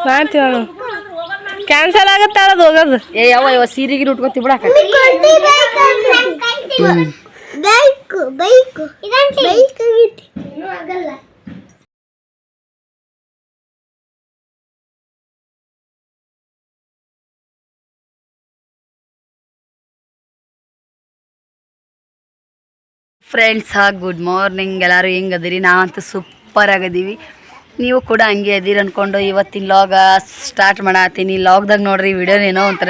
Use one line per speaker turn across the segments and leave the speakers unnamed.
ಮಾಡ್ತೀವಿ ಕ್ಯಾನ್ಸಲ್ ಆಗತ್ತ ಅದು ಹೋಗೋದು.
ಏ ಯಾವ ಸೀರೆಗೆ ಉಟ್ಕೋತಿ ಬಿಡಾಕ. Friends good morning. ಎಲ್ಲರೂ ಹೆಂಗೆ ಅದೀರಿ? ನಾವಂತೂ ಸೂಪರ್ ಆಗಿದ್ದೀವಿ. ನೀವು ಕೂಡ ಹಂಗೆ ಅದೀರಿ ಅಂದ್ಕೊಂಡು ಇವತ್ತಿನ ಲಾಗ ಸ್ಟಾರ್ಟ್ ಮಾಡತ್ತೀನಿ. ಲಾಗ್ದಾಗ ನೋಡ್ರಿ ವಿಡಿಯೋನ ಏನೋ ಒಂಥರ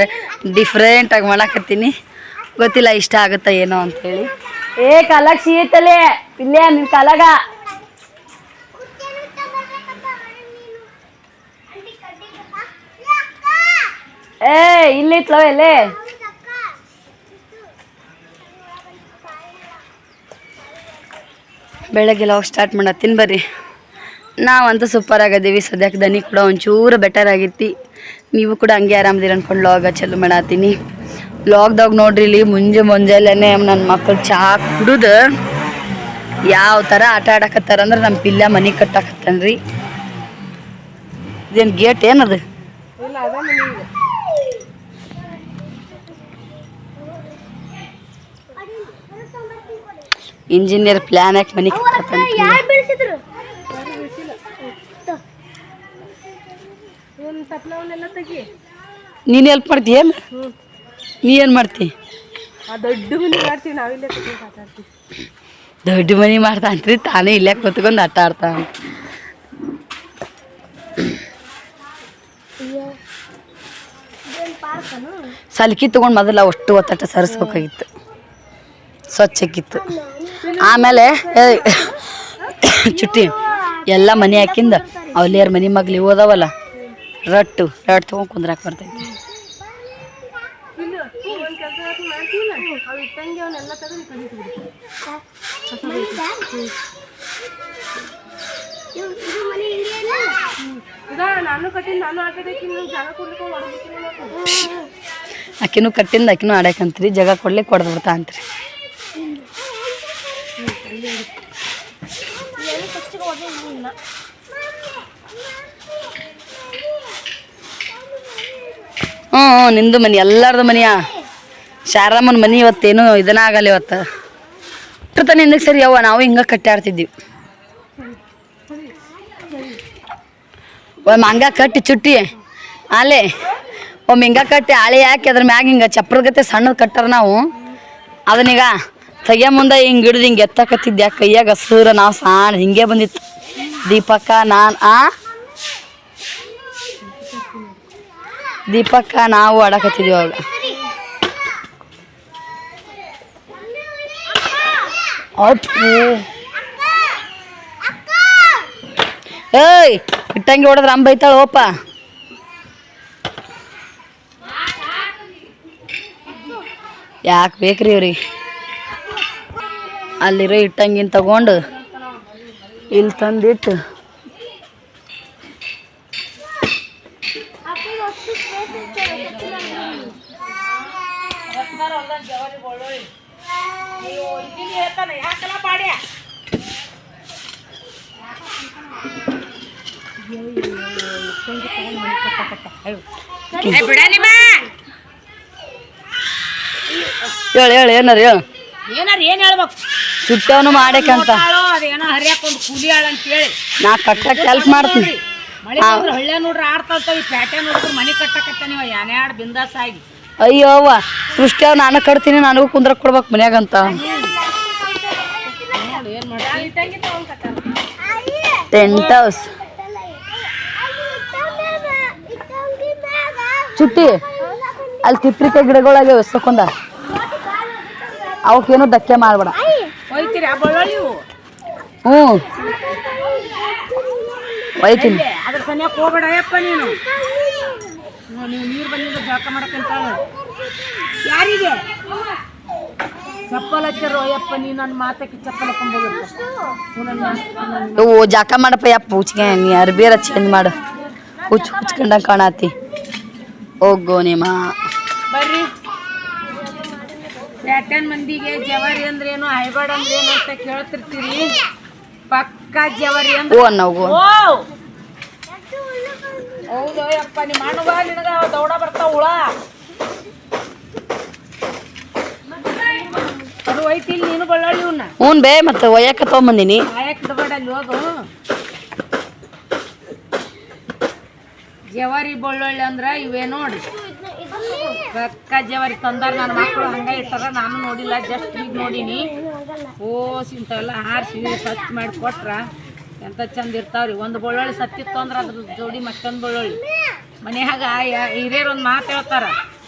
ಡಿಫ್ರೆಂಟಾಗಿ ಮಾಡಾಕತ್ತೀನಿ. ಗೊತ್ತಿಲ್ಲ ಇಷ್ಟ ಆಗುತ್ತಾ ಏನೋ ಅಂಥೇಳಿ. ಏ ಕಾಲಾಗ ಶೀತಲೆ ಇಲ್ಲೇ ನಿನ್ನ ಕಾಲಾಗ. ಏ ಇಲ್ಲಿತ್ಲವ ಎಲ್ಲೇ ಬೆಳಗ್ಗೆ ಲಾಗ್ ಸ್ಟಾರ್ಟ್ ಮಾಡತ್ತೀನಿ ಬರ್ರಿ. ನಾವಂತೂ ಸೂಪರ್ ಆಗಿದ್ದೀವಿ. ಸದ್ಯಕ್ಕೆ ದನಿ ಕೂಡ ಒಂಚೂರು ಬೆಟರ್ ಆಗಿತ್ತು. ನೀವು ಕೂಡ ಹಂಗೆ ಆರಾಮದಿರ ಅಂದ್ಕೊಂಡು ಲಾಗ ಚಾಲು ಮಾಡತ್ತೀನಿ. ಲಾಗ್ದಾಗ ನೋಡ್ರಿ ಇಲ್ಲಿ ಮುಂಜಾನೆ ನನ್ನ ಮಕ್ಕಳು ಚಹಾ ಕುಡಿದು ಯಾವ ಥರ ಆಟ ಆಡಕತ್ತಾರಂದ್ರೆ ನಮ್ಮ ಪಿಲ್ಲ ಮನೆ ಕಟ್ಟಾಕತ್ತನ್ರಿ. ಇದೇನು ಗೇಟ್ ಏನದು? ಇಂಜಿನಿಯರ್ ಪ್ಲಾನ್ ಹಾಕಿ ಮನೆ ಕಟ್ಟಾಕತ್ತಾನ. ನೀನು ಹೆಲ್ಪ್ ಮಾಡ್ತೀಯ? ನೀ ಏನು ಮಾಡ್ತಿ? ದೊಡ್ಡ ಮನೆ ಮಾಡ್ತಾನ್ರಿ ತಾನೇ ಇಲ್ಲೇ ಕೂತ್ಕೊಂಡು ಆಟ ಆಡ್ತಾನ. ಸಲ್ಕಿ ತೊಗೊಂಡು ಮೊದಲ ಅಷ್ಟು ಒತ್ತಟ ಸರಿಸ್ಬೇಕಾಗಿತ್ತು, ಸ್ವಚ್ಛಕ್ಕಿತ್ತು. ಆಮೇಲೆ ಚುಟ್ಟಿ ಎಲ್ಲ ಮನೆ ಹಾಕಿಂದ ಅವಲಿಯರ್ ಮನೆ ಮಗ್ಲಿ ಓದವಲ್ಲ ರಟ್ಟು ತೊಗೊಂಡು ಕುಂದ್ರಾಕ್ ಬರ್ತೈತಿ. ಆಕಿನೂ ಕಟ್ಟಿಂದ ಆಕಿನೂ ಆಡಕಂತ್ರಿ, ಜಾಗ ಕೊಡ್ಲಿಕ್ಕೆ ಕೊಡ್ದು ಬಿಡ್ತಾ ಅಂತ್ರಿ. ನಿಂದು ಮನೆ ಎಲ್ಲಾರ್ದು ಮನೆಯ ಶಾರಮ್ಮನ ಮನೆ ಇವತ್ತೇನು ಇದನ್ನ ಆಗಲ್ಲ. ಇವತ್ತು ತಾನೆ ಹಿಂದಕ್ಕೆ ಸರಿ ಅವ್ವ ನಾವು ಹಿಂಗೆ ಕಟ್ಟಾಡ್ತಿದ್ದೀವಿ. ಒಮ್ಮೆ ಹಂಗ ಕಟ್ಟಿ ಚುಟ್ಟಿ ಆಲೆ ಒಮ್ಮೆ ಹಿಂಗ ಕಟ್ಟಿ ಆಳೆ ಹಾಕಿ ಅದ್ರ ಮ್ಯಾಗ ಹಿಂಗೆ ಚಪ್ರದ ಗತೆ ಸಣ್ಣದು ಕಟ್ಟಾರ ನಾವು. ಅದನ್ನೀಗ ತೆಗಿಯ ಮುಂದೆ ಹಿಂಗೆ ಹಿಡ್ದು ಹಿಂಗೆ ಎತ್ತಕತ್ತಿದ್ದೆ ಕೈಯಾಗ ಹಸಿರ ನಾವು ಸಾಣ ಹಿಂಗೆ ಬಂದಿತ್ತು. ದೀಪಕ್ಕ ನಾವು ಆಡಕತ್ತಿದ್ವಿ ಅವಾಗ. ಏಯ್ ಇಟ್ಟಂಗೆ ಹೊಡೆದ್ರೆ ಅಮ್ಮ ಬೈತಾಳ ಓಪ. ಯಾಕೆ ಬೇಕ್ರಿ ಇವ್ರಿಗೆ? ಅಲ್ಲಿರೋ ಇಟ್ಟಂಗಿನ ತಗೊಂಡು ಇಲ್ಲಿ ತಂದಿಟ್ಟು ಹೇಳು ಏನಾರು ಹೇಳು.
ಏನ್ ಹೇಳ್ಬೇಕು?
ಸುಟ್ಟವನು ಮಾಡಕ್ಕಂತ ನಾ ಕಟ್ಟಕ್ಕೆ ಹೆಲ್ಪ್ ಮಾಡ್ತೀನಿ.
ಹಳ್ಳಿ ನೋಡ್ರಿ ಆಡ್ತಾಳ್ತಾವಿ, ಪ್ಯಾಟೆ ನೋಡಿದ್ರು ಮನೆ ಕಟ್ಟಕತ್ತ ನೀವು ಯಾನ್ಯಾಡ್ ಬಿಂದಾಸ್ ಆಗಿ.
ಅಯ್ಯೋ ಅವ್ವ ಸೃಷ್ಟಿ ಅವ್ ನಾನು ಕಟ್ತೀನಿ, ನನಗೂ ಕುಂದ್ರಕ್ ಕೊಡ್ಬೇಕು ಮನ್ಯಾಗಂತ. ಟೆಂಟ್ ಹೌಸ್ ಚುಟ್ಟಿ ಅಲ್ಲಿ ತಿಪ್ರಿಕಾಯಿ ಗಿಡಗಳಾಗೆ ಎಷ್ಟಕೊಂದ ಅವಕ್ಕೇನು ಧಕ್ಕೆ ಮಾಡ್ಬೇಡ. ಹ್ಞೂ ಒಯ್ತೀನಿ.
ಅದ್ರ ಸನಿಯಕ್ಕೆ ಹೋಗ್ಬೇಡ ಯಪ್ಪ ನೀನು. ನೀವು ನೀರು ಬಂದಿದ್ದ ಜಳಕ ಮಾಡಕ್ಕಂತ ಯಾರಿಗೆ ಚಪ್ಪಲ್ ಹಚ್ಚಾರ ಯಪ್ಪ? ನೀ ನನ್ನ ಮಾತಕ್ಕೆ ಚಪ್ಪಲ್ ಹಾಕೊಂಡ್ಬೇಕು.
ಓ ಜಾಕ ಮಾಡಪ್ಪ ಯಪ್ಪ ಹುಚ್ಗೆ ನೀ ಅರ್ಬಿಯರ ಚೇಂಜ್ ಮಾಡು. ಹುಚ್ಕೊಂಡಂಗೆ ಕಾಣತಿ. ಹೋಗೋ ನಿಮ್ಮ
ಬರ್ರಿ. ಪ್ಯಾಟರ್ನ್ ಮಂದಿಗೆ ಜವಾರಿ ಅಂದ್ರೇನು ಹೈಬಾಡ್ ಅಂದ್ರೇನು ಅಂತ ಕೇಳ್ತಿರ್ತೀರಿ. ಪಕ್ಕ ಜವಾರಿ ಅಂದ್ರೆ
ಓ ನಾವು
ಹೌದು ಯಪ್ಪ ನಿಮ್ಮ ಅಣ್ಣಗ ನಿನಗ ದೌಡ ಬರ್ತಾವ ಹುಳ ಅದು ಐತಿ ಇಲ್ಲಿ ನೀನು ಬಳ್ಳಾಳಿ ಇವನ್ನ
ಹ್ಞೂ ಬೇ ಮತ್ತೆ ಒಯ್ಯಕ್ಕೆ ತೊಗೊಂಬಂದಿನಿ
ಆಯಕ್ ಇಡಬೇಡ ಅಲ್ಲಿ ಹೋಗು ಜವಾರಿ ಬೆಳ್ಳುಳ್ಳಿ ಅಂದ್ರ ಇವೇ ನೋಡಿ ರೊಕ್ಕ ಜವಾರಿ ತಂದಾರ ನನ್ನ ಮಕ್ಕಳು ಹಂಗ ಇಟ್ಟಾರ ನಾನು ನೋಡಿಲ್ಲ ಜಸ್ಟ್ ಈಗ ನೋಡೀನಿ ಓಸ್ ಇಂಥವೆಲ್ಲ ಹಾರಿಸಿ ಸ್ವಚ್ಛ ಮಾಡಿ ಕೊಟ್ರ ಎಂತ ಚಂದ ಇರ್ತಾವ್ರಿ ಒಂದು ಬೆಳ್ಳುಳ್ಳಿ ಸತ್ತಿತ್ತು ಅಂದ್ರೆ ಅದ್ರ ಜೋಡಿ ಮತ್ತೊಂದು ಬೆಳ್ಳುಳ್ಳಿ ಮನ್ಯಾಗ ಹಿರಿಯರು ಒಂದು ಮಾತು ಹೇಳ್ತಾರ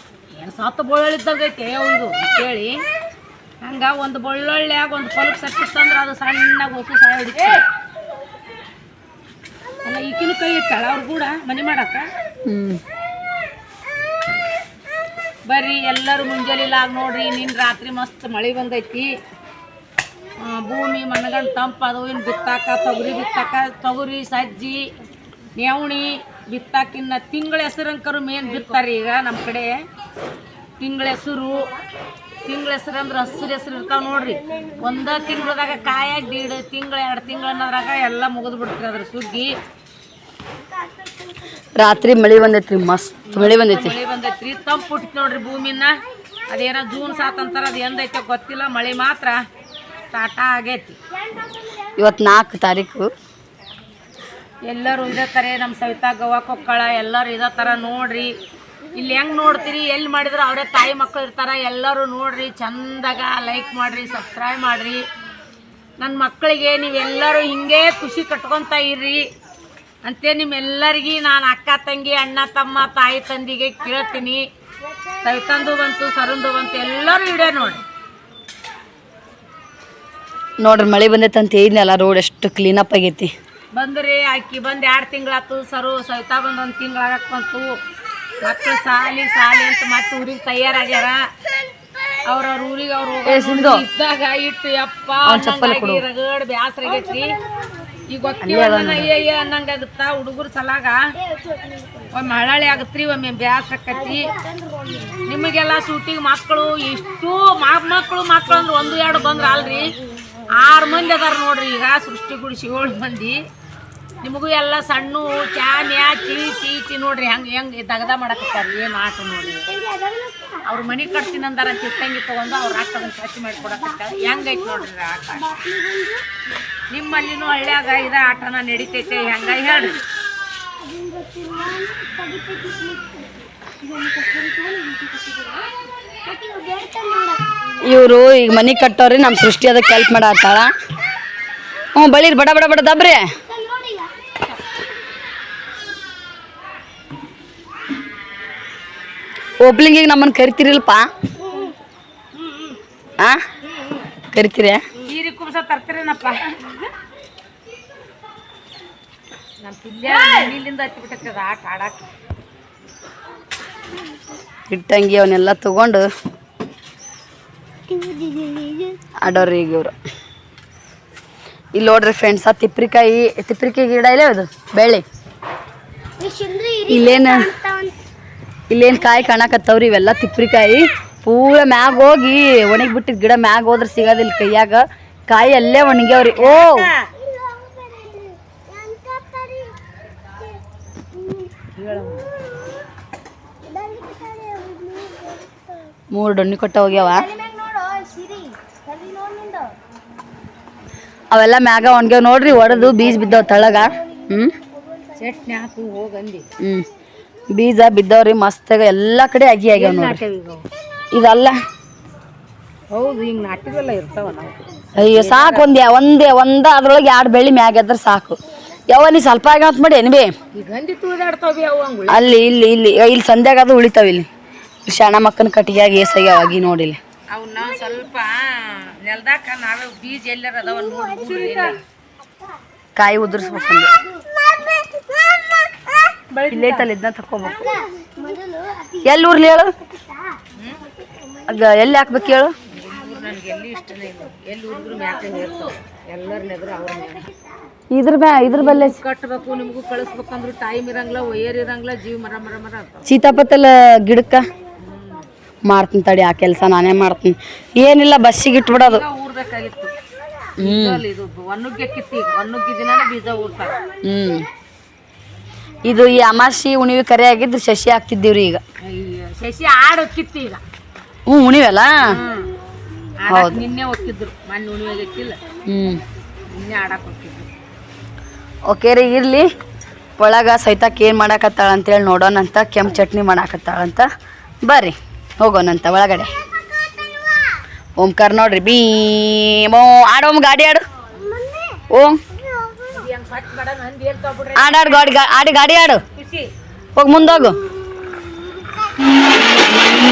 ಏನು ಸತ್ತು ಬೆಳ್ಳುಳ್ಳಿ ಇದ್ದಂಗೈತೆ ಇದು ಅಂತೇಳಿ ಹಂಗ ಒಂದು ಬೆಳ್ಳುಳ್ಳಿಯಾಗ ಒಂದು ಪಲ್ಪ್ ಸತ್ತಿತ್ತು ಅಂದ್ರೆ ಅದು ಸಣ್ಣಗೆ ಹೊಸು ಸಾಯ ಹೊಡಿತು ಅಲ್ಲ ಈಕಿನ ಕೈ ಇಟ್ಟಾಳ ಅವ್ರು ಕೂಡ ಮನೆ ಮಾಡಕ್ಕ ಬರ್ರಿ ಎಲ್ಲರೂ ಮುಂಜಾನೆಲಾಗ ನೋಡ್ರಿ ನಿನ್ನ ರಾತ್ರಿ ಮಸ್ತ್ ಮಳೆ ಬಂದೈತಿ ಭೂಮಿ ಮಣ್ಣಗಂಡು ತಂಪದು ಇನ್ನು ಬಿತ್ತಾಕ ತೊಗರಿ ಸಜ್ಜಿ ನೆವಣಿ ಬಿತ್ತಾಕಿನ್ನ ತಿಂಗಳ ಹೆಸರಂಕರು ಮೇನ್ ಬಿತ್ತಾರೆ ಈಗ ನಮ್ಮ ಕಡೆ ತಿಂಗಳ ಹೆಸರು ಅಂದ್ರೆ ಹಸಿರು ಹೆಸರು ಇರ್ತಾವೆ ನೋಡ್ರಿ ಒಂದ ತಿಂಗಳದಾಗ ಕಾಯಾಗಿ ದೀಡ್ ತಿಂಗಳು 2 ತಿಂಗಳು ಅನ್ನೋದ್ರಾಗ ಎಲ್ಲ ಮುಗಿದು ಬಿಡ್ತೀರಿ ಅದ್ರ ಸುಗ್ಗಿ
ರಾತ್ರಿ ಮಳೆ ಬಂದೈತ್ರಿ ಮಸ್ತ್ ಮಳೆ ಬಂದೈತ್ರಿ
ತಂಪು ಹುಟ್ಟಿತ್ ನೋಡ್ರಿ ಭೂಮಿನ ಅದೇನೋ ಜೂನ್ ಸಾತಂತಾರ ಅದು ಎಂದೈತೆ ಗೊತ್ತಿಲ್ಲ ಮಳೆ ಮಾತ್ರ ಸ್ಟಾರ್ಟ ಆಗೈತಿ
ಇವತ್ತು 4 ತಾರೀಕು
ಎಲ್ಲರೂ ಇದೇ ಥರ ನಮ್ಮ ಸವಿತಾ ಗೋವಾಕ್ಕೆ ಹೋಗ್ಕಳ ಎಲ್ಲರೂ ಇದೇ ಥರ ನೋಡ್ರಿ ಇಲ್ಲಿ ಹೆಂಗೆ ನೋಡ್ತೀರಿ ಎಲ್ಲಿ ಮಾಡಿದ್ರೆ ಅವರೇ ತಾಯಿ ಮಕ್ಕಳು ಇರ್ತಾರೆ ಎಲ್ಲರೂ ನೋಡ್ರಿ ಚಂದಾಗ ಲೈಕ್ ಮಾಡಿರಿ ಸಬ್ಸ್ಕ್ರೈಬ್ ಮಾಡಿರಿ ನನ್ನ ಮಕ್ಕಳಿಗೆ ನೀವೆಲ್ಲರೂ ಹಿಂಗೆ ಖುಷಿ ಕಟ್ಕೊತಾ ಇರ್ರಿ ಅಂತೇ ನಿಮ್ಮೆಲ್ಲರಿಗೂ ನಾನು ಅಕ್ಕ ತಂಗಿ ಅಣ್ಣ ತಮ್ಮ ತಾಯಿ ತಂದಿಗೆ ಕೇಳ್ತೀನಿ ಸವಿತಂದು ಬಂತು ಸರಂದು ಬಂತು ಎಲ್ಲರೂ ಇಡೇ
ನೋಡ್ರಿ ಮಳೆ ಬಂದೈತಂತ ಹೇಳಿದ್ನಲ್ಲ ರೋಡ್ ಎಷ್ಟು ಕ್ಲೀನಪ್ ಆಗೈತಿ
ಬಂದ್ರಿ ಆಕಿ ಬಂದು 2 ತಿಂಗಳಾತು ಸವಿತಾ ಬಂದು 1 ತಿಂಗಳಾಗಕ್ಕೆ ಬಂತು ಮಕ್ಕಳು ಸಾಲಿ ಅಂತ ಮತ್ತೆ ಊರಿಗೆ ತಯಾರಾಗ್ಯಾರ ಅವ್ರವ್ರ ಊರಿಗೆ ಅವ್ರು ಇದ್ದಾಗ ಇಟ್ಟು ಯಪ್ಪ ರಗಡ್ ಬ್ಯಾಸರ ಆಗೈತ್ರಿ ಈಗ ಅಯ್ಯಯ್ಯ ಅನ್ನಂಗಾಗುತ್ತ ಹುಡುಗರು ಸಲಾಗ ಒಮ್ಮೆ ಮಳಳಿ ಆಗತ್ರಿ ಒಮ್ಮೆ ಬ್ಯಾಸರ ಆಕತಿ ನಿಮಗೆಲ್ಲ ಸೂಟಿಗೆ ಮಕ್ಕಳು ಇಷ್ಟು ಮಕ್ಕಳು ಅಂದ್ರೆ 1-2 ಬಂದ್ರ ಅಲ್ರಿ 6 ಮಂದಿ ಅದಾರ ನೋಡ್ರಿ ಈಗ ಸೃಷ್ಟಿ ಗುಡಿಸಿ 7 ಮಂದಿ ನಿಮಗೂ ಎಲ್ಲ ಸಣ್ಣ ಮ್ಯಾ ಚೀಚಿ ನೋಡ್ರಿ ಹೆಂಗೆ ದಗದ ಮಾಡಕತ್ತಾರ ಏನು ಆಟ ನೋಡ್ರಿ ಅವ್ರ ಮನೆ ಕಟ್ತೀನಿ ಅಂದಾರ ಚಿಟ್ಟಂಗಿ ತೊಗೊಂಡು ಅವ್ರ ಆಟದನ್ನ ಸ್ವಚ್ಛ ಮಾಡಿ ಕೊಡಕತ್ತಾರ ಹೆಂಗೈತಿ ನೋಡ್ರಿ ಆಟ ನಿಮ್ಮಲ್ಲಿನೂ ಹಳ್ಳ್ಯಾಗ ಇದ ಆಟನ ನಡಿತೈತೆ ಹೆಂಗ ಹೇಳ್ರಿ
ಇವರು ಈಗ ಮನೆ ಕಟ್ಟೋರಿ ನಮ್ಮ ಸೃಷ್ಟಿ ಅದಕ್ಕೆ ಹೆಲ್ಪ್ ಮಾಡತ್ತಾಳ ಹ್ಞೂ ಬಳಿರಿ ಬಡ ಬಡ ಬಡ ದಬ್ರಿ ಓಪ್ಲಿಂಗಿಗೆ ನಮ್ಮನ್ನು ಕರಿತೀರಿಲ್ಪ ಕರಿತೀರ
ನೀರಿ ಕುಬ್ಸ ತರ್ತೀರೇನಪ್ಪ ನಮ್ಮ ಇಲ್ಲಿಂದ ಹತ್ತಿಬಿಟ್ಟದ ಆಟ ಆಡಕ್ಕೆ
ಇಟ್ಟಂಗಿ ಅವನ್ನೆಲ್ಲ ತಗೊಂಡು ಆಡೋರಿ ಈಗ ಇವರು ಇಲ್ಲಿ ನೋಡ್ರಿ ಫ್ರೆಂಡ್ಸ್ ತಿಪ್ರಿಕಾಯಿ ಗಿಡ ಇಲ್ಲ ಇದು ಬೆಳ್ಳಿ ಇಲ್ಲೇನು ಕಾಯಿ ಕಾಣಕತ್ತವ್ರಿ ಇವೆಲ್ಲ ತಿಪ್ರಿಕಾಯಿ ಪೂರ ಮ್ಯಾಗ ಹೋಗಿ ಒಣಗಿ ಬಿಟ್ಟಿದ್ ಗಿಡ ಮ್ಯಾಗ ಹೋದ್ರೆ ಸಿಗೋದಿಲ್ಲ ಕೈಯಾಗ ಕಾಯಿ ಅಲ್ಲೇ ಒಣಗ್ಯಾವ್ರಿ ಓ ಮೂರು ಡೊಣ್ಣಿ ಕೊಟ್ಟ ಹೋಗ್ಯಾವ ಅವೆಲ್ಲ ಮ್ಯಾಗ ಒಣಗ್ಯಾವ ನೋಡ್ರಿ ಒಡೆದು ಬೀಜ ಬಿದ್ದಾವ ತಳಗ
ಚಟ್ನಿ ಹಾಕು ಹೋಗಂದಿ
ಬೀಜ ಬಿದ್ದವ್ರಿ ಮಸ್ತಾಗ ಎಲ್ಲ ಕಡೆ ಅಗಿ ಆಗ್ಯಾವ ನೋಡ್ರಿ ಇದಲ್ಲ
ಹೌದು ಹಿಂಗೆ ನಾಟಿವೆಲ್ಲ ಇರ್ತಾವ ನಾವು
ಅಯ್ಯೋ ಸಾಕು ಒಂದ ಅದ್ರೊಳಗೆ 2 ಬೆಳ್ಳಿ ಮ್ಯಾಗ ಎದ್ರ ಸಾಕು ಯಾವ ನೀ ಸ್ವಲ್ಪ ಆಗ್ಯಾವತ್ ಮಾಡಿ ಏನ್ ಬಿ
ಈಗ ಗಂಜಿ ತುಳಿದಾಡ್ತಾವ ಅವು
ಅಲ್ಲಿ ಇಲ್ಲಿ ಸಂಧ್ಯಾಗ ಅದು ಉಳಿತಾವ ಇಲ್ಲಿ ಶಾಣ ಮಕ್ಕನ ಕಟ್ಟಿಗೆಯಾಗಿ ಏಸಾಗ್ಯಾವಾಗಿ ನೋಡಿಲಿ
ಅವನ್ನ ಸ್ವಲ್ಪ ನೆಲ್ದಾಕ ನಾವೇ ಬೀಜ ಎಲ್ಲರ ಅದಾವ ನೋಡಿ
ಕಾಯಿ ಉದುರಿಸ್ಬೇಕಂದ್ರೆ ಇಲ್ಲೈತಲ್ಲ ಇದನ್ನ ತಕೋಬೇಕು ಎಲ್ಲಿ ಉರ್ಲಿ ಹೇಳು ಎಲ್ಲಿ ಹಾಕ್ಬೇಕು ಹೇಳು
ನನಗೆ ಎಲ್ಲಿ ಇಷ್ಟನೇ ಇಲ್ಲ ಎಲ್ಲಿ ಹುಡುಗರು ಮ್ಯಾಕೆ ಹೇಳ್ತಾವೆ ಎಲ್ಲರ ನೆದ್ರ
ಅವ್ರ ಇದ್ರ ಬಲ್ಲೆ
ಕಟ್ಟಬೇಕು ನಿಮಗೂ ಕಳಿಸ್ಬೇಕಂದ್ರೆ ಟೈಮ್ ಇರಂಗಿಲ್ಲ ವಯರ್ ಇರಂಗಿಲ್ಲ ಜೀವ ಮರ
ಸೀತಾಪತ್ತಲ ಗಿಡಕ್ಕ ಮಾಡ್ತೀನಿ ತಡಿ ಆ ಕೆಲಸ ನಾನೇ ಮಾಡ್ತೀನಿ ಏನಿಲ್ಲ ಬಸ್ಸಿಗೆ ಇಟ್ಬಿಡೋದು
ಊರ್ಬೇಕಾಗಿತ್ತು ಇದು ಒನ್ನುಗ್ಗೆ ಕಿತ್ತಿ ಒನ್ನುಗ್ಗಿ ದಿನಾನೇ ಬೀಜ ಊರ್ತಾರೆ
ಇದು ಈ ಅಮಾಸಿ ಉಣಿವಿ ಕರೆ ಆಗಿದ್ದು ಶಶಿ ಹಾಕ್ತಿದ್ದೀವ್ರಿ ಈಗ.
ಅಯ್ಯೋ ಶಶಿ ಆಡ್ ಹೋಗಿತ್ತು ಈಗ.
ಹ್ಞೂ ಉಣಿವಲ್ಲ.
ಹೌದು ನಿನ್ನೆ ಹೋಗಿದ್ರು ಮಣ್ಣು ಉಣಿವಾಗತ್ತಿಲ್ಲ. ನಿನ್ನೆ ಆಡಕ್ಕೆ ಹೋಗಿದ್ರು.
ಓಕೆ ರೀ ಇರ್ಲಿ. ಒಳಗ ಸೈತಾಕ್ ಏನು ಮಾಡಾಕತ್ತಾಳ ಅಂತೇಳಿ ನೋಡೋಣಂತ. ಕೆಂಪು ಚಟ್ನಿ ಮಾಡಾಕತ್ತಾಳಂತ. ಬರ್ರಿ ಹೋಗೋಣಂತ ಒಳಗಡೆ. ಓಂಕಾರ ನೋಡ್ರಿ ಬೀ ಆಡೋಮ್ ಗಾಡಿ ಆಡು. ಓಂ ಆಡಾಡು ಗಾಡಿ ಆಡು. ಹೋಗಿ ಮುಂದೋಗು.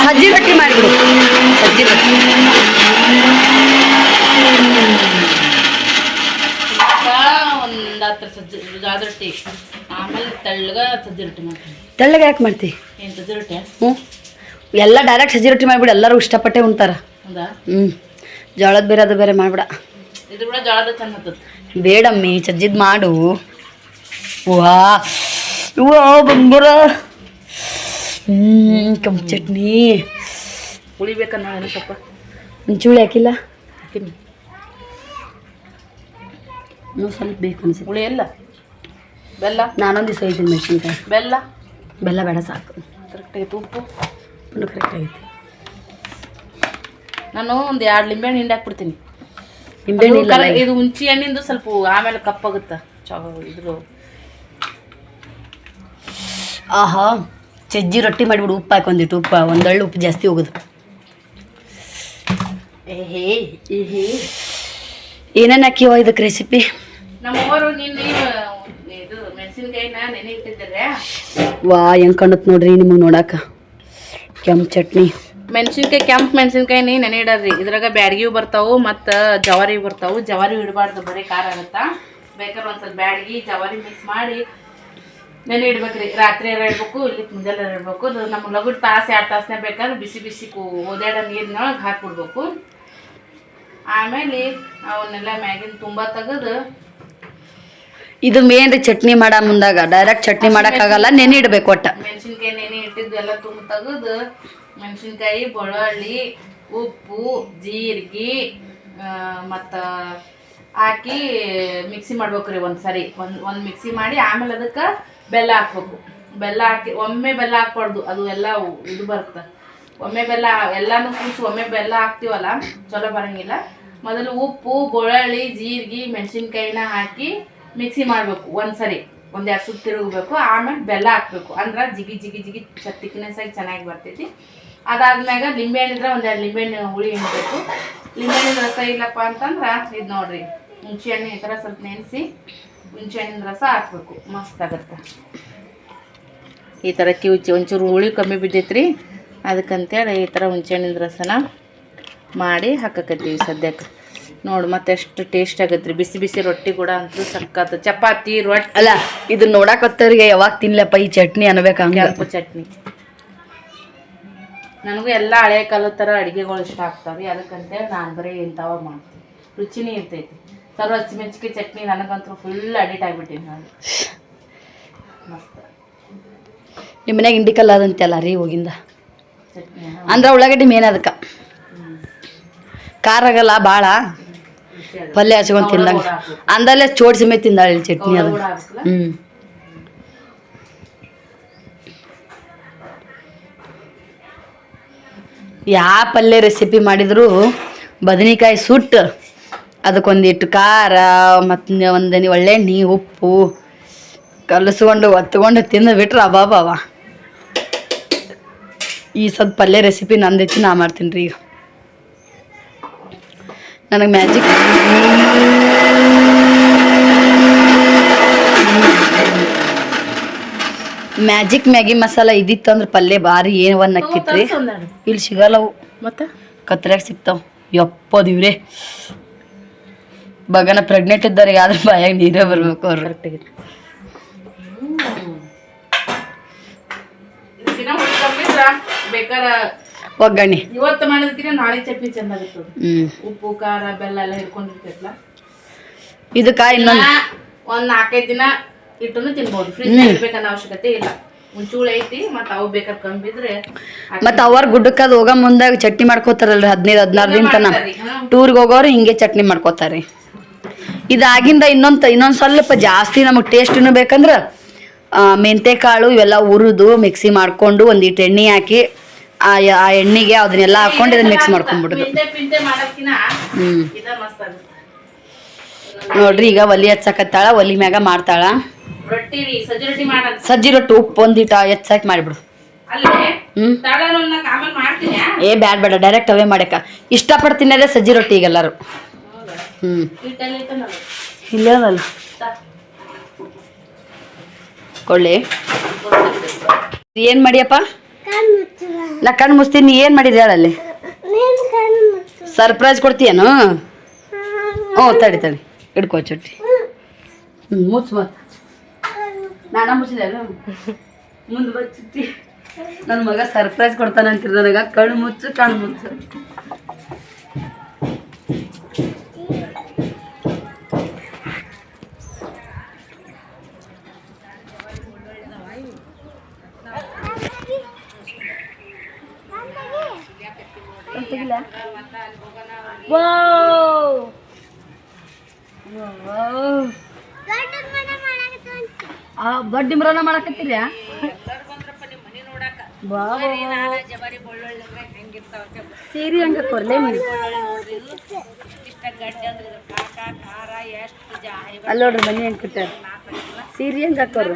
ಸಜ್ಜಿ ರೊಟ್ಟಿ ಮಾಡಿಬಿಡು. ಸಜ್ಜಿ ರೊಟ್ಟಿ
ಒಂದು 10 ಸಜ್ಜಿ ಜೋಳದ ರೊಟ್ಟಿ, ಆಮೇಲೆ ತೆಳ್ಳಗ ಸಜ್ಜಿ ರೊಟ್ಟಿ ಮಾಡ್ತೀನಿ.
ತೆಳ್ಳಗೆ ಯಾಕೆ ಮಾಡ್ತಿ?
ಏನು ಸಜ್ಜಿ ರೊಟ್ಟಿ?
ಹ್ಞೂ ಎಲ್ಲ ಡೈರೆಕ್ಟ್ ಸಜ್ಜಿ ರೊಟ್ಟಿ ಮಾಡಿಬಿಡು. ಎಲ್ಲರೂ ಇಷ್ಟಪಟ್ಟೆ ಉಣ್ತಾರ.
ಹೌದಾ?
ಜೋಳದ ಬೇರೆ ಅದು ಬೇರೆ ಮಾಡ್ಬಿಡ.
ಇದು ಕೂಡ ಜೋಳದ ಚಂದ ಹತ್ತದ.
ಬೇಡಮ್ಮಿ ಸಜ್ಜಿದ್ ಮಾಡು. ವಾ ವಾ ಬಂಬರ. ಕೆಂಪು ಚಟ್ನಿ
ಉಳಿಬೇಕನ್ನ ನೋಡಿ ಸ್ವಲ್ಪ.
ಮುಂಚೂಳಿ ಹಾಕಿಲ್ಲ?
ಹಾಕಿನಿ.
ಇನ್ನೂ ಸ್ವಲ್ಪ ಬೇಕು ಅನ್ಸುತ್ತೆ.
ಹುಳಿ ಎಲ್ಲ ಬೆಲ್ಲ.
ನಾನೊಂದು ದಿವಸ ಒಯ್ತೀನಿ ಮೆಣಸಿನ್ಕಾಯಿ. ಬೆಲ್ಲ ಬೇಡ ಸಾಕು.
ಕರೆಕ್ಟ್ ಆಗೈತೆ. ಉಪ್ಪು
ಇನ್ನೂ ಕರೆಕ್ಟ್ ಆಗೈತೆ.
ನಾನು ಒಂದು 2 ಲಿಂಬೆಹಣ್ಣು ಹಿಂಡಿ ಹಾಕ್ಬಿಡ್ತೀನಿ.
ನಿಂಬೆಹಣ್ಣು ಇಲ್ಲ.
ಇದು ಹುಂಚಿ ಹಣ್ಣಿಂದು ಸ್ವಲ್ಪ ಆಮೇಲೆ ಕಪ್ಪಾಗುತ್ತಾ ಇದ್ರು.
ಆಹಾ ಸಜ್ಜಿ ರೊಟ್ಟಿ ಮಾಡಿಬಿಡು. ಉಪ್ಪು ಹಾಕೊಂದಿಟ್ಟು. ಒಂದಳ್ಳು ಉಪ್ಪು ಜಾಸ್ತಿ ಹೋಗೋದು. ಏನೇನು ಹಾಕಿವ ಇದಕ್ಕೆ ರೆಸಿಪಿ?
ನಮ್ಮವರು ನಿನ್ನೆ ಇದು ಮೆಣಸಿನ್ಕಾಯಿನ ನೆನೆ ಇಟ್ಟಿದ್ದಾರೆ.
ವಾ ಹೆಂಗೆ ಕಾಣುತ್ತೆ ನೋಡ್ರಿ ನಿಮಗೆ ನೋಡಾಕ. ಕೆಂಪು ಚಟ್ನಿ
ಕೆಂಪು ಮೆಣಸಿನ್ಕಾಯಿನಿ ನೆನೆ ಇಡದ್ರಿ. ಇದ್ರಾಗ ಬ್ಯಾಡಗಿವು ಬರ್ತಾವು ಮತ್ತು ಜವಾರಿ ಬರ್ತಾವು. ಜವಾರಿ ಇಡಬಾರ್ದು, ಬರೀ ಖಾರ ಆಗುತ್ತಾ. ಬೇಕಾದ್ರೆ ಒಂದು ಸ್ವಲ್ಪ ಬ್ಯಾಡಗಿ ಜವಾರಿ ಮಿಕ್ಸ್ ಮಾಡಿ ನೆನೆ ಇಡ್ಬೇಕ್ರಿ. ರಾತ್ರಿ ಎಲ್ಲ ಇಡ್ಬೇಕು, ಇಲ್ಲಿ ಮುಂಜಾನೆ ಇಡ್ಬೇಕು. ನಮ್ಗೆ ಲಗುಡ್ ತಾಸು 2 ತಾಸನೇ ಬೇಕಾದ್ರೆ ಬಿಸಿ ಬಿಸಿ ಓದಾಡ ನೀರಿನೊಳಗೆ ಹಾಕ್ಬಿಡ್ಬೇಕು. ಆಮೇಲೆ ಅವನ್ನೆಲ್ಲ ಮ್ಯಾಗಿನ ತುಂಬ ತೆಗೆದು
ಇದು ಮೇನ್ ರೀ ಚಟ್ನಿ ಮಾಡೋ ಮುಂದಾಗ. ಡೈರೆಕ್ಟ್ ಚಟ್ನಿ ಮಾಡೋಕ್ಕಾಗಲ್ಲ, ನೆನೆ ಇಡಬೇಕು. ಒಟ್ಟು
ಮೆಣಸಿನ್ಕಾಯಿ ನೆನೆ ಇಟ್ಟಿದ್ದು ಎಲ್ಲ ತುಂಬ ತೆಗೆದು ಮೆಣಸಿನ್ಕಾಯಿ, ಬೆಳ್ಳುಳ್ಳಿ, ಉಪ್ಪು, ಜೀರಿಗೆ ಮತ್ತು ಹಾಕಿ ಮಿಕ್ಸಿ ಮಾಡ್ಬೇಕ್ರಿ. ಒಂದ್ಸರಿ ಒಂದು ಮಿಕ್ಸಿ ಮಾಡಿ ಆಮೇಲೆ ಅದಕ್ಕೆ ಬೆಲ್ಲ ಹಾಕ್ಬೇಕು. ಬೆಲ್ಲ ಹಾಕಿ ಒಮ್ಮೆ ಬೆಲ್ಲ ಹಾಕ್ಬಾರ್ದು, ಅದು ಎಲ್ಲ ಇದು ಬರುತ್ತೆ. ಒಮ್ಮೆ ಬೆಲ್ಲ ಎಲ್ಲನೂ ಕೂಡಿಸಿ ಒಮ್ಮೆ ಬೆಲ್ಲ ಹಾಕ್ತೀವಲ್ಲ ಚಲೋ ಬರೋಂಗಿಲ್ಲ. ಮೊದಲು ಉಪ್ಪು, ಬೆಳ್ಳುಳ್ಳಿ, ಜೀರಿಗೆ, ಮೆಣಸಿನ್ಕಾಯಿನ ಹಾಕಿ ಮಿಕ್ಸಿ ಮಾಡಬೇಕು. ಒಂದ್ಸರಿ 1-2 ಸುತ್ತು ತಿರುಗಬೇಕು. ಆಮೇಲೆ ಬೆಲ್ಲ ಹಾಕ್ಬೇಕು. ಅಂದ್ರೆ ಜಿಗಿ ಜಿಗಿ ಜಿಗಿ ತಿಕ್ನೆಸ್ ಆಗಿ ಚೆನ್ನಾಗಿ ಬರ್ತೈತಿ. ಅದಾದ್ಮ್ಯಾಗ ಲಿಂಬೆಹಣ್ಣಿದ್ರೆ 1-2 ಲಿಂಬೆಹಣ್ಣು ಹುಳಿ ಹಿಂಡಬೇಕು. ಲಿಂಬೆಹಣ್ಣಿನ ರಸ ಇಲ್ಲಪ್ಪ ಅಂತಂದ್ರೆ ಇದು ನೋಡ್ರಿ, ಹುಣಸೆ ಹಣ್ಣು ಈ ಥರ ಸ್ವಲ್ಪ ನೆನೆಸಿ ಹುಣಸೆ ಹಣ್ಣಿನ ರಸ ಹಾಕ್ಬೇಕು. ಮಸ್ತ್ ಆಗುತ್ತೆ. ಈ ಥರ ಕಿವುಚಿ ಒಂಚೂರು ಹುಳಿ ಕಮ್ಮಿ ಬಿದ್ದೈತ್ರಿ, ಅದಕ್ಕಂತೇಳಿ ಈ ಥರ ಹುಣಸೆ ಹಣ್ಣಿನ ರಸನ ಮಾಡಿ ಹಾಕಕತ್ತೀವಿ ಸದ್ಯಕ್ಕೆ. ನೋಡಿ ಮತ್ತೆ ಎಷ್ಟು ಟೇಸ್ಟ್ ಆಗತ್ತೆ ರೀ. ಬಿಸಿ ಬಿಸಿ ರೊಟ್ಟಿ ಕೂಡ ಅಂತೂ ಸಕ್ಕತ್ತ. ಚಪಾತಿ ರೊಟ್ಟಿ
ಅಲ್ಲ ಇದು ನೋಡಕತ್ತವ್ರಿಗೆ ಯಾವಾಗ ತಿನ್ಲಪ್ಪ ಈ ಚಟ್ನಿ ಅನ್ಬೇಕಂಗ.
ಕೆಂಪು ಚಟ್ನಿ ನನಗೂ ಎಲ್ಲ ಹಳೆ ಕಾಲದ ಥರ ಅಡುಗೆಗಳು ಇಷ್ಟ ಆಗ್ತಾವೆ. ಅದಕ್ಕಂತೇಳಿ ನಾನು ಬರೀ ಇಂಥವ ಮಾಡ್ತೀನಿ. ರುಚಿನೇ ಇರ್ತೈತಿ. ಸರ್ವ ಹಸಿಮೆಣಸಿಗೆ ಚಟ್ನಿ ನನಗಂತೂ ಫುಲ್ ಅಡಿಟ್ ಆಗಿಬಿಟ್ಟಿನಿ ನಾನು. ಮಸ್ತ್.
ನಿಮ್ಮ ಮನ್ಯಾಗ ಇಂಡಿಕಲ್ಲ ಅದಂತೆಲ್ಲ ರೀ ಹೋಗಿಂದ
ಚಟ್ನಿ
ಅಂದ್ರೆ ಉಳ್ಳಾಗಡ್ಡಿ ಮೇನ್ ಅದಕ್ಕೆ. ಖಾರ ಆಗಲ್ಲ ಭಾಳ. ಪಲ್ಯ ಹಚ್ಕೊಂಡು ತಿಂದಂಗೆ ಅಂದಲ್ಲೇ ಚೋಡ್ಸಿ ಮೇಲೆ ತಿಂದಾಳೆ ಚಟ್ನಿ ಅದು. ಯಾವ ಪಲ್ಯ ರೆಸಿಪಿ ಮಾಡಿದ್ರು ಬದನೆಕಾಯಿ ಸುಟ್ಟು ಅದಕ್ಕೊಂದಿಟ್ಟು ಖಾರ ಮತ್ತು ಒಂದನಿ ಒಳ್ಳೆಣ್ಣೆ ಉಪ್ಪು ಕಲಸ್ಕೊಂಡು ಒತ್ಕೊಂಡು ತಿಂದು ಬಿಟ್ರೆ ಅಬಾಬಾವ. ಈ ಸದ್ ಪಲ್ಯ ರೆಸಿಪಿ ನಂದೈತಿ, ನಾ ಮಾಡ್ತೀನಿ ರೀ. ಈಗ ನನಗೆ ಮ್ಯಾಜಿಕ್ ಮ್ಯಾಗಿ ಮಸಾಲ ಇದಿತ್ತು ಅಂದ್ರೆ ಪಲ್ಯ ಭಾರಿ ಏನು ಅಕ್ಕಿತ್ರಿ. ಇಲ್ಲಿ ಸಿಗಲ್ಲವು,
ಮತ್ತೆ
ಕತ್ರ್ಯಾಗ ಸಿಗ್ತಾವ. ಯಪ್ಪ ದಿವ್ರೆ ಬಗನ ಪ್ರೆಗ್ನೆಂಟ್ ಇದ್ದಾರೆ, ಯಾವ್ದ್ರ ಬಾಯಾಗ ನೀರೇ ಬರ್ಬೇಕು ಅವ್ರು.
ಕರೆಕ್ಟಾಗಿ ಬೇಕಾರ
ಒಗ್ಗರಣೆ
ಇವತ್ತು ಮಾಡೋದಕ್ಕಿಂತ ನಾಳೆ ಚಟ್ನಿ ಚೆನ್ನಾಗಿರ್ತದೆ. ಉಪ್ಪು ಖಾರ ಬೆಲ್ಲ ಎಲ್ಲ ಹಿಡ್ಕೊಂಡಿರ್ತೈತಲ್ಲ.
ಇದಕ್ಕ ಇನ್ನೊಂದು
1-4-5 ದಿನ ಇಟ್ಟು ತಿನ್ಬೋದು. ಫ್ರಿಜ್ ಇಡ್ಬೇಕನ್ನೋ ಅವಶ್ಯಕತೆ ಇಲ್ಲ. ಮುಂಚೂಳು ಐತಿ, ಮತ್ತು ಅವು ಬೇಕಾದ್ರೆ ಕಂಬಿದ್ರೆ
ಮತ್ತು ಅವ್ರ ಗುಡ್ಡಕ್ಕದು ಹೋಗೋ ಮುಂದಾಗ ಚಟ್ನಿ ಮಾಡ್ಕೋತಾರಲ್ರಿ. 15-16 ದಿನ ತನ ಟೂರ್ಗೆ ಹೋಗೋರು ಹಿಂಗೆ ಚಟ್ನಿ ಮಾಡ್ಕೋತಾರೆ. ಇದಾಗಿಂದ ಇನ್ನೊಂದು ಸ್ವಲ್ಪ ಜಾಸ್ತಿ ನಮಗೆ ಟೇಸ್ಟಿನೂ ಬೇಕಂದ್ರೆ ಮೆಂತೆ ಕಾಳು ಇವೆಲ್ಲ ಹುರಿದು ಮಿಕ್ಸಿ ಮಾಡ್ಕೊಂಡು ಒಂದಿಟ್ಟು ಎಣ್ಣೆ ಹಾಕಿ ಆ ಎಣ್ಣೆಗೆ ಅದನ್ನೆಲ್ಲ ಹಾಕೊಂಡು ಇದನ್ನ ಮಿಕ್ಸ್ ಮಾಡ್ಕೊಂಡ್ಬಿಡೋದು. ನೋಡ್ರಿ ಈಗ ಒಲಿ ಹಚ್ಚಕತ್ತಾಳ, ಒಲಿ ಮ್ಯಾಗ ಮಾಡ್ತಾಳ ಸಜ್ಜಿ ರೊಟ್ಟಿ. ಉಪ್ಪು ಒಂದಿಟ ಹೆಚ್ಚಾಕಿ ಮಾಡಿಬಿಡು. ಏ ಬ್ಯಾಡ ಬೇಡ, ಡೈರೆಕ್ಟ್ ಅವೇ ಮಾಡಕ್ಕ ಇಷ್ಟಪಡ್ತೀನಿ ಅದೇ ಸಜ್ಜಿ ರೊಟ್ಟಿ ಈಗ ಎಲ್ಲಾರು. ಇಲ್ಲಲ್ಲ ಕೊಳ್ಳಿ ಏನ್ ಮಾಡಿಯಪ್ಪ? ನಾ ಕಣ್ಣು ಮುಚ್ತೀನಿ. ಏನ್ ಮಾಡಿದ್ರಿ ಹೇಳಲ್ಲಿ? ಸರ್ಪ್ರೈಸ್ ಕೊಡ್ತೀಯನು? ಹ್ಞೂ ತಡಿ ಹಿಡ್ಕೋ ಚುಟ್ಟಿ. ಮುಚ್ಚ ನಾನ ಮುಚ್ಚಿದೆ ಮುಂದೆ ಬಚ್ಚುತ್ತಿ. ನನ್ನ ಮಗ ಸರ್ಪ್ರೈಸ್ ಕೊಡ್ತಾನಂತಿರ್ ನನಗ. ಕಣ್ಣು ಮುಚ್ಚು. ದೊಡ್ಡ ಮಿರನ ಮಾಡಕತ್ತೀರ? ಸೀರೆ ಹಂಗ ಕೊರ್ಲೆ ನೀವು ಅಲ್ಲಿ ನೋಡ್ರಿ ಮನಿ ಹೆಂಗ್ ಕೊಟ್ಟಾರ. ಸೀರೆ ಹೆಂಗ ಹಾಕೋರು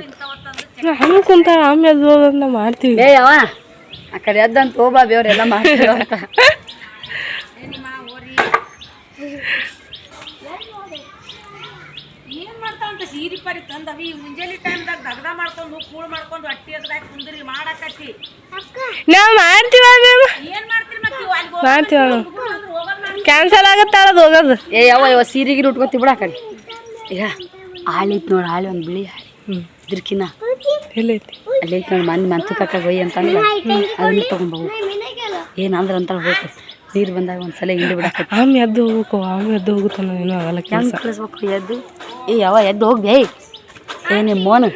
ಹಂಗೆ ಕುಂತ ಆಮೇಲೆ ಮಾಡ್ತೀವಿ.
ಏ ಯಾವ ಆ ಕಡೆ ಎದ್ದಂತ ಹೋಗ್ಬಾ ಬೇವ್ರೆಲ್ಲ ಮಾಡ್ತೀವಿ ಅಂತ.
ಏನ್ ಮಾಡ್ತಾವಂತ ಸೀರೆ ಪರಿ ತಂದವಿ ಮುಂಜಾನೆ ಟೈಮ್ದಾಗ ದಗದ ಮಾಡ್ಕೊಂಡು ಕೂಳ್ ಮಾಡ್ಕೊಂಡು ಅಟ್ಟಿ ಅದ್ರಾಗ ಕುಂದ್ರಿ ಮಾಡಾಕತ್ತಿ. ನಾವ್ ಮಾಡ್ತೀವ ಏನ್ ಮಾಡ್ತೀರಿ ಮಾಡ್ತೀವ ಕ್ಯಾನ್ಸಲ್ ಆಗತ್ತಾಳ ಅದು ಹೋಗೋದು.
ಏ ಯಾವ ಸೀರೆಗಿರಿ ಉಟ್ಕೊತಿ ಬಿಡ ಆ ಕಡೆ. ಈಗ ಹಾಳಿ ಐತಿ ನೋಡಿ, ಹಾಳಿ ಒಂದು ಬಿಳಿ ಹಾಳಿ ಇದ್ರಕಿನ್ನ
ಎಲ್ಲೈತಿ
ಅಲ್ಲೈತಿ ನೋಡಿ. ಮನೆ ಮಂತುಕಕ್ಕ ಹೋಯ್ ಅಂತಂದ್ರೆ ಅದನ್ನ ತಗೊಂಡ್ಬೋ. ಏನಂದ್ರೆ ಅಂತ ಹೋಗ್ಬೇಕು ನೀರು ಬಂದಾಗ ಒಂದ್ಸಲ ಹಿಂಡಿ ಬಿಡಾಕತ್ತಿ.
ಆಮೇಲೆ ಎದ್ದು ಹೋಗ್ಬೇಕು, ಆಮೇಲೆ ಎದ್ದು ಹೋಗುತ್ತಾನ ಏನೋ ಆಗಲ್ಲ.
ಹೆಂಗೆ ಕಳಿಸ್ಬೇಕು ಎದ್ದು? ಏ ಯಾವ ಎದ್ದು ಹೋಗ್ಬೇ. ಏ ನಿಮ್ಮ ಮೋನು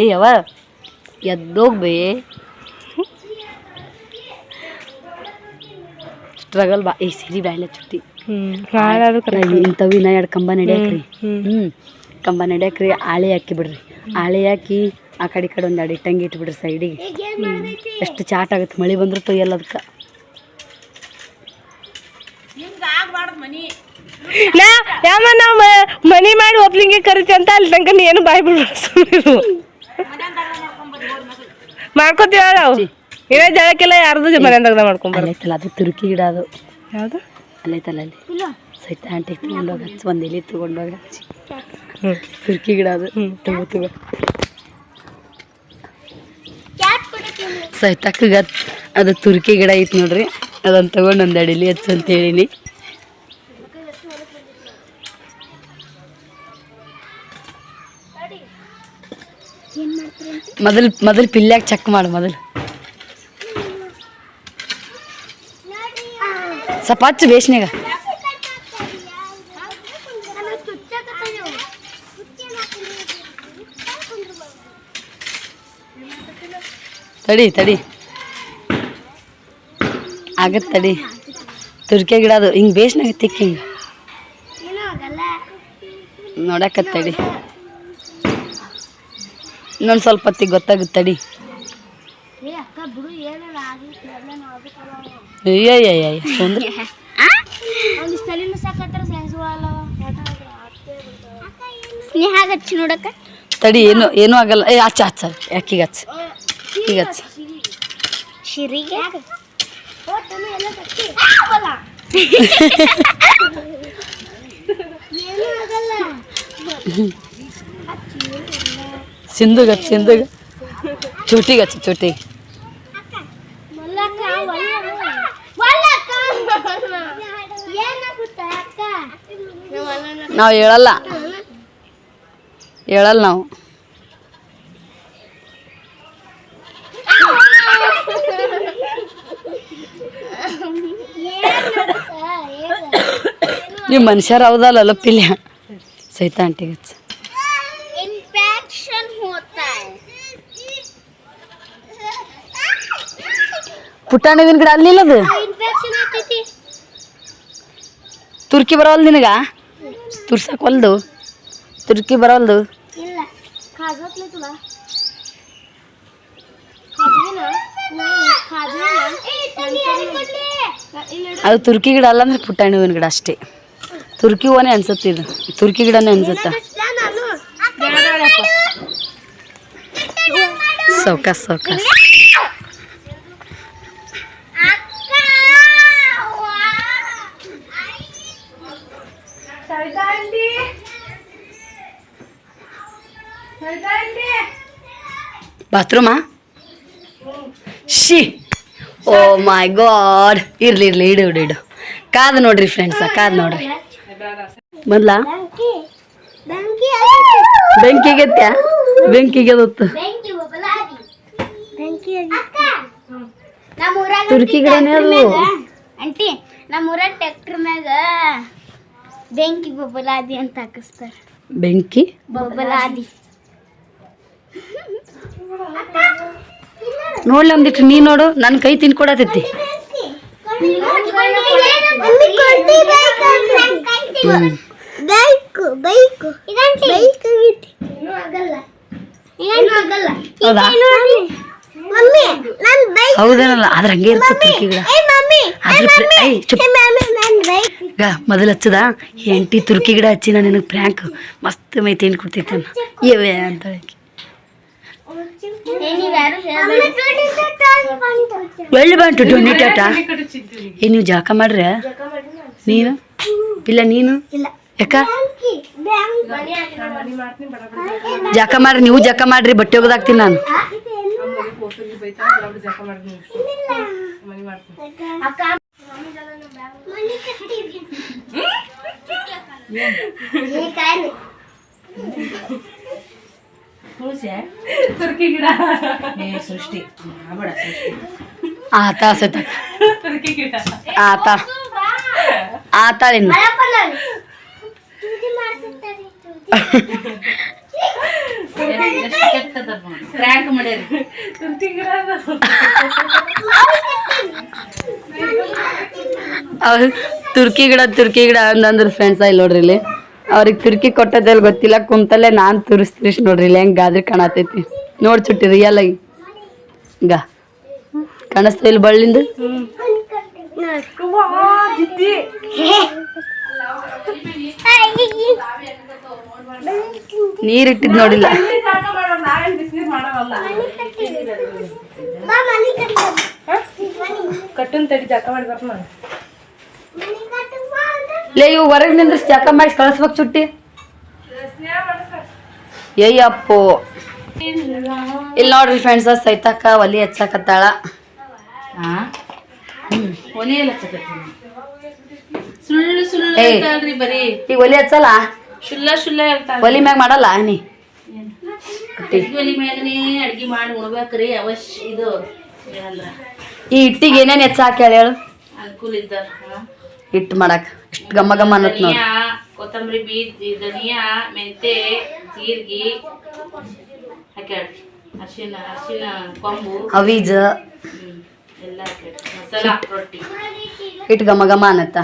ಏ ಯಾವ ಎದ್ದೋಗ್ಬೇ. ಸ್ಟ್ರಗಲ್ ಬಾ. ಏ ಸಿರಿ ಬ್ಯಾಳೆ ಚುಟ್ಟಿ ಇಂಥವಿನ 2 ಕಂಬ ನಡ್ಯಾಕ್ರಿ. ಕಂಬ ನಡ್ಯಾಕ್ರಿ. ಆಳೆ ಹಾಕಿ ಬಿಡ್ರಿ. ಆಳೆ ಹಾಕಿ ಆ ಕಡೆ ಈ ಕಡೆ ಒಂದು 2 ಇಟ್ಟಂಗಿ ಇಟ್ಬಿಡ್ರಿ ಸೈಡಿಗೆ. ಎಷ್ಟು ಚಾಟ್ ಆಗುತ್ತೆ. ಮಳೆ ಬಂದ್ರೆ ತೊಯ್ಯಲ್ಲ ಅದಕ್ಕೆ.
ನಾವು ಮನಿ ಮಾಡಿ ಒಬ್ಲಿಂಗೆ ಕರಿತಿ ಅಂತ ಅಲ್ಲಿ ತನಕ ನೀ ಏನು ಬಾಯ್ ಬಿಡ್ರು ಮಾಡ್ಕೋತೀವ ನಾವು. ಇರೋ ಜಳಕ್ಕೆಲ್ಲ ಯಾರ್ದು ಮನೆಯಂದಾಗ ಮಾಡ್ಕೊಂಬರ್ಲೈತಲ್ಲ.
ಅದು ತುರುಕಿ ಗಿಡ. ಅದು
ಯಾವುದು
ಅಲ್ಲೈತಲ್ಲ ಅಲ್ಲಿ ಸೈತ ಆಂಟಿಗೆ ತೊಗೊಂಡೋಗಿ ಹಚ್ಚಿ ಒಂದು ಎಲೆ ತೊಗೊಂಡೋಗಿ ಹಚ್ಚಿ. ತುರ್ಕಿ ಗಿಡ ಅದು ತಗೋ ಸೈತಕ್ಕಗ ಅದು ತುರ್ಕಿ ಗಿಡ ಐತಿ ನೋಡ್ರಿ. ಅದನ್ನು ತೊಗೊಂಡು ಒಂದು 2 ಎಲೆ ಹಚ್ಚು ಅಂತ ಹೇಳಿನಿ. ಮೊದಲು ಪಿಲ್ಯಾಗ ಚೆಕ್ ಮಾಡು. ಮೊದಲು ಸ್ವಲ್ಪ ಹಚ್ಚು ಬೇಸ್ನ್ಯಾಗ. ತಡಿ ಆಗತ್ತೆ ತಡಿ. ತುರ್ಕೆ ಗಿಡ ಅದು ಹಿಂಗೆ ಬೇಸ್ನಾಗ ತಿಕ್ಕ ಹಿಂಗೆ ನೋಡಕತ್ತಡಿ. ಇನ್ನೊಂದು ಸ್ವಲ್ಪ ಹೊತ್ತಿಗೆ ಗೊತ್ತಾಗುತ್ತಡಿ. ಅಯ್ಯಯ್ಯ ತೊಂದ್ರೆ
ನೋಡಕ್ಕ
ತಡಿ. ಏನೂ ಆಗಲ್ಲ. ಏ ಹಚ್ಚ ಯಾಕೀಗ ಹಚ್ಚ ಈಗ ಹಚ್ಚ. ಸಿಂಧುಗ ಚೋಟಿಗೆ ಹಚ್ಚ. ಚೋಟಿಗೆ ನಾವು ಹೇಳಲ್ಲ ನಾವು. ನೀವು ಮನುಷ್ಯರು ಹೌದಲ್ಲ ಪಿಲ್ಯ. ಸೈತ ಆಂಟಿಗೆ ಹಚ್ಚ. ಪುಟ್ಟಾಣಿವಿನ ಗಿಡ ಅಲ್ಲಿಲ್ಲದು ತುರ್ಕಿ ಬರೋಲ್ಲ ನಿನಗ. ತುರ್ಸಕ್ಕೆ ಒಲ್ದು ತುರ್ಕಿ ಬರೋಲ್ದು
ಇಲ್ಲ खाजवतले तुला खाजवे ना नाही खाजवे ना
ಅದು ತುರ್ಕಿ ಗಿಡ ಅಲ್ಲ ಅಂದ್ರೆ ಪುಟಾಣಿ ಹೂವಿನ ಗಿಡ ಅಷ್ಟೇ ತುರ್ಕಿ ಹೂವನೇ ಅನ್ಸುತ್ತೆ ಇದು ತುರ್ಕಿ ಗಿಡನೇ ಅನ್ಸುತ್ತೆ ಸೌಕಾಸ್ ಸೌಕಾಸ್ ಬಾತ್ರೂಮಾ ಶಿ ಓ ಮೈ ಗಾಡ್ ಇರ್ಲಿ ಇರ್ಲಿ ಇಡು ಇಡು ಇಡು ಕಾದು ನೋಡ್ರಿ ಫ್ರೆಂಡ್ಸ ಕಾದು ನೋಡ್ರಿ ಮೊದ್ಲ ಬೆಂಕಿಗೆತ್ಯ ಬೆಂಕಿಗೆದತ್ತು
ಬೆಂಕಿ ಬಬಲಾದಿ ಬೆಂಕಿ ನಮ್ಮೂರಾಗ
ತುರ್ಕಿ ಗಿಡನೇ ಅದು
ಆಂಟಿ ನಮ್ಮೂರಾಗ ಟ್ರ್ಯಾಕ್ಟರ್ ಮ್ಯಾಗ ಬೆಂಕಿ ಬಬಲಾದಿ ಅಂತ ಹಾಕಿಸ್ತಾರ
ಬೆಂಕಿ
ಬಬಲಾದಿ
ನೋಡ್ಲಿ ಒಂದಿಟ್ಟು ನೀ ನೋಡು ನನ್ನ ಕೈ ತಿನ್ಕೊಡತೈತಿ ಹೌದಾ ಹೌದೇನಲ್ಲ ಆದ್ರೆ ಹಂಗೆ ಇರ್ತದೆ ತುರ್ಕಿ ಗಿಡ ಈಗ ಮೊದಲು ಹಚ್ಚದ ಎಂಟಿ ತುರ್ಕಿ ಗಿಡ ಹಚ್ಚಿ ನಾನು ನಿನಗೆ ಪ್ರ್ಯಾಂಕ್ ಮಸ್ತ್ ಮೈ ತಿಂದು ಕೊಡ್ತೈತೆ ಇವೇ ಅಂತ ಎಳ್ಳು ಬಂಟು ಟೊನ್ನಿ ಟಾಟ ನೀವು ಜಾಕ ಮಾಡ್ರೆ ನೀನು ಇಲ್ಲ ನೀನು ಯಾಕ ಜಾಕ ಮಾಡ್ರಿ ನೀವು ಜಾಕ ಮಾಡ್ರಿ ಬಟ್ಟೆ ಒಗದಾಕ್ತೀನಿ ನಾನು
ತುರ್ಕಿ ಗಿಡ ಸೃಷ್ಟಿ
ಆತ ಸತ
ತುರ್ಕಿ ಗಿಡ
ಆತ ಆತ ಇನ್ನು
ಟ್ರ್ಯಾಕ್ ಮಾಡ್ಯಾರಿ ತುರ್ಕಿ ಗಿಡ
ಅವ್ರು ತುರ್ಕಿ ಗಿಡ ಅಂತಂದ್ರೆ ಫ್ರೆಂಡ್ಸ್ ಇಲ್ಲಿ ನೋಡ್ರಿ ಇಲ್ಲಿ ಅವ್ರಿಗೆ ತುರ್ಕಿ ಕೊಟ್ಟದಲ್ಲಿ ಗೊತ್ತಿಲ್ಲ ಕುಂತಲ್ಲೇ ನಾನು ತುರಿಸ್ತೀರಿಸ್ ನೋಡ್ರಿ ಇಲ್ಲಿ ಹೆಂಗೆ ಗಾದ್ರೆ ಕಾಣತೈತಿ ನೋಡಿ ಚುಟ್ಟಿ ರಿಯಲ್ ಆಗಿ ಈಗ ಕಾಣಿಸ್ತಾ ಇಲ್ಲಿ ಬಳ್ಳಿಂದ ನೀರಿಟ್ಟಿದ್ ನೋಡಿಲ್ಲ
ಕಟ್ಟನ್ ತಡಿ ಜಾಕ ಮಾಡಿ ಬರ್ತ
ಲೇ ಇವು ಹೊರಗೆ ನಿಂದ್ರೆ ಜಾಕ ಮಾಡಿ ಕಳಿಸ್ಬೇಕು ಚುಟ್ಟಿ ಅಯ್ಯಪ್ಪೋ ಇಲ್ಲಿ ನೋಡ್ರಿ ಫ್ರೆಂಡ್ಸ್ ಸೈತಕ್ಕ ಒಲಿ ಹಚ್ಚಕತ್ತಾಳ
ಒಲೆಯಲ್ಲ ಸುಳ್ಳು ಸುಳ್ಳು ಹೇಳ್ತಾಳ್ರಿ ಬರೀ
ಈಗ ಒಲಿ ಹಚ್ಚಲ್ಲ
ಶುಲ್ಲ ಹೇಳ್ತಾಳ
ಒಲಿ ಮ್ಯಾಗ ಮಾಡಲ್ಲ ನೀ
ಒಲಿ ಮ್ಯಾಗನೇ ಅಡ್ಗೆ ಮಾಡಿ ಉಣ್ಬೇಕ್ರಿ ಅವಶ್ಯ ಇದು ಏನಂದ್ರ
ಈ ಹಿಟ್ಟಿಗೆ ಏನೇನು ಹೆಚ್ಚಾಕಿ ಹೇಳು
ಅನುಕೂಲ ಇದ್ದಾರ
ಹಿಟ್ಟು ಮಾಡಕ್ ಇಷ್ಟು ಗಮ್ಮ ಗಮ್ಮ ಅನ್ನತ್ ನೋಡಿ
ಧನಿಯಾ ಕೊತ್ತಂಬರಿ ಬೀಜ ಧನಿಯಾ ಮೆಂತೆ ಜೀರಿಗೆ ಹಾಕ್ಯಾಡ್ರಿ ಅರಿಶಿನ ಕೊಂಬು
ಅವೀಜ
ಎಲ್ಲ ಹಾಕ್ಯಾಡ್ರಿ ಮಸಾಲಾ ರೊಟ್ಟಿ
ಹಿಟ್ಟು ಗಮ್ಮ ಗಮ್ಮ ಅನ್ನತ್ತ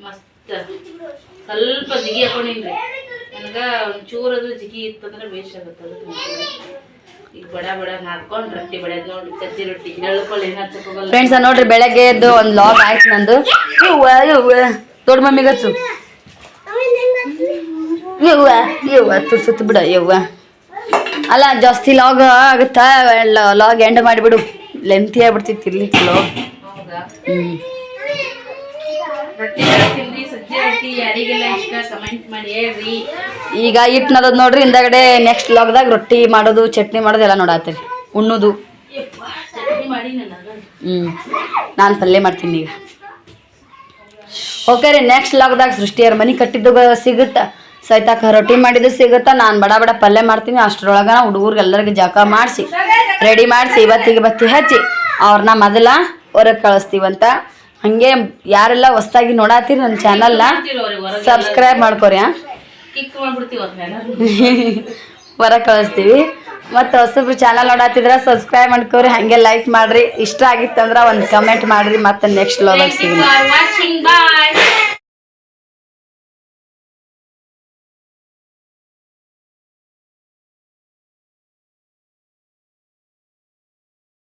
ಮಸ್ತ್ ಸ್ವಲ್ಪ ಜಿಗಿ ಹಾಕೊಂಡಿನ್ರಿ ನನಗ ಒಂಚೂರು ಅದು ಜಿಗಿ ಇತ್ತಂದ್ರೆ ಬೇಷ್ ಆಗುತ್ತೆ ಅದು ಈಗ ಬಡ ನಾದ್ಕೊಂಡು ರೊಟ್ಟಿ ಬಡಿಯೋದು ನೋಡಿ ಸಜ್ಜಿ ರೊಟ್ಟಿ ಹೇಳ್ಕೊಳ್ಳಿ ಏನು ಹಚ್ಚಕ್ ಹೋಗಲ್ಲ
ಫ್ರೆಂಡ್ಸ್ ನೋಡ್ರಿ ಬೆಳಗ್ಗೆ ಎದ್ದು ಒಂದು ಲಾಗ್ ಆಯ್ತು ನಂದು ಇವ್ವ ದೊಡ್ಡ ಮಮ್ಮಿಗೆ ಹಚ್ಚು ಇವ್ವ ತುರ್ಸುತ್ತ ಬಿಡ ಯವ್ವ ಅಲ್ಲ ಜಾಸ್ತಿ ಲಾಗ್ ಆಗುತ್ತಾ ಲಾಗ್ ಎಂಡ್ ಮಾಡಿಬಿಡು ಲೆಂತಿ ಆಗ್ಬಿಡ್ತಿತ್ತು ಇರ್ಲಿಕ್ಕೆ ಲಾಗ್
ಹೌದಾ ರೊಟ್ಟಿ ತಿಂದ್ರಿ ಸಜ್ಜಿ ರೊಟ್ಟಿ ಯಾರಿಗೆಲ್ಲ ಇಷ್ಟ ಕಮೆಂಟ್ ಮಾಡಿ ಹೇಳ್ರಿ
ಈಗ ಹಿಟ್ಟು ನದದ್ ನೋಡ್ರಿ ಹಿಂದಗಡೆ ನೆಕ್ಸ್ಟ್ ಲಾಗ್ದಾಗ ರೊಟ್ಟಿ ಮಾಡೋದು ಚಟ್ನಿ ಮಾಡೋದು ಎಲ್ಲ ನೋಡಾತ್ರಿ ಉಣ್ಣೋದು
ಚಟ್ನಿ ಮಾಡಿ
ನಾನು ಪಲ್ಯ ಮಾಡ್ತೀನಿ ಈಗ ಓಕೆ ರೀ ನೆಕ್ಸ್ಟ್ ಲಾಗ್ದಾಗ ಸೃಷ್ಟಿಯರ್ ಮನೆ ಕಟ್ಟಿದ್ದು ಸಿಗುತ್ತಾ ಸೈತಾಕ ರೊಟ್ಟಿ ಮಾಡಿದ್ದು ಸಿಗುತ್ತಾ ನಾನು ಬಡ ಪಲ್ಯ ಮಾಡ್ತೀನಿ ಅಷ್ಟರೊಳಗ ಹುಡುಗರಿಗೆ ಎಲ್ಲರಿಗೆ ಜಳಕ ಮಾಡಿಸಿ ರೆಡಿ ಮಾಡಿಸಿ ಇವತ್ತಿಗೆ ಬತ್ತಿ ಹಚ್ಚಿ ಅವ್ರನ್ನ ಮೊದಲ ಹೊರಗೆ ಕಳಿಸ್ತೀವಂತ ಹಂಗೆ ಯಾರೆಲ್ಲ ಹೊಸ್ದಾಗಿ ನೋಡಾತೀರಿ ನನ್ನ ಚಾನಲ್ನ ಸಬ್ಸ್ಕ್ರೈಬ್ ಮಾಡ್ಕೊರಿ
ಕಿಕ್ ಮಾಡ್ಬಿಡ್ತೀವಿ
ಹೊರಗೆ ಕಳಿಸ್ತೀವಿ ಮತ್ತು ಹೊಸಬ್ರು ಚಾನಲ್ ನೋಡಾತಿದ್ರೆ ಸಬ್ಸ್ಕ್ರೈಬ್ ಮಾಡ್ಕೊರಿ ಹಾಗೆ ಲೈಕ್ ಮಾಡಿರಿ ಇಷ್ಟ ಆಗಿತ್ತಂದ್ರೆ ಒಂದು ಕಮೆಂಟ್ ಮಾಡಿರಿ ಮತ್ತು ನೆಕ್ಸ್ಟ್ ಲಾಗ್ ಸಿಗೋಣ
ವಾಚಿಂಗ್ ಬಾಯ್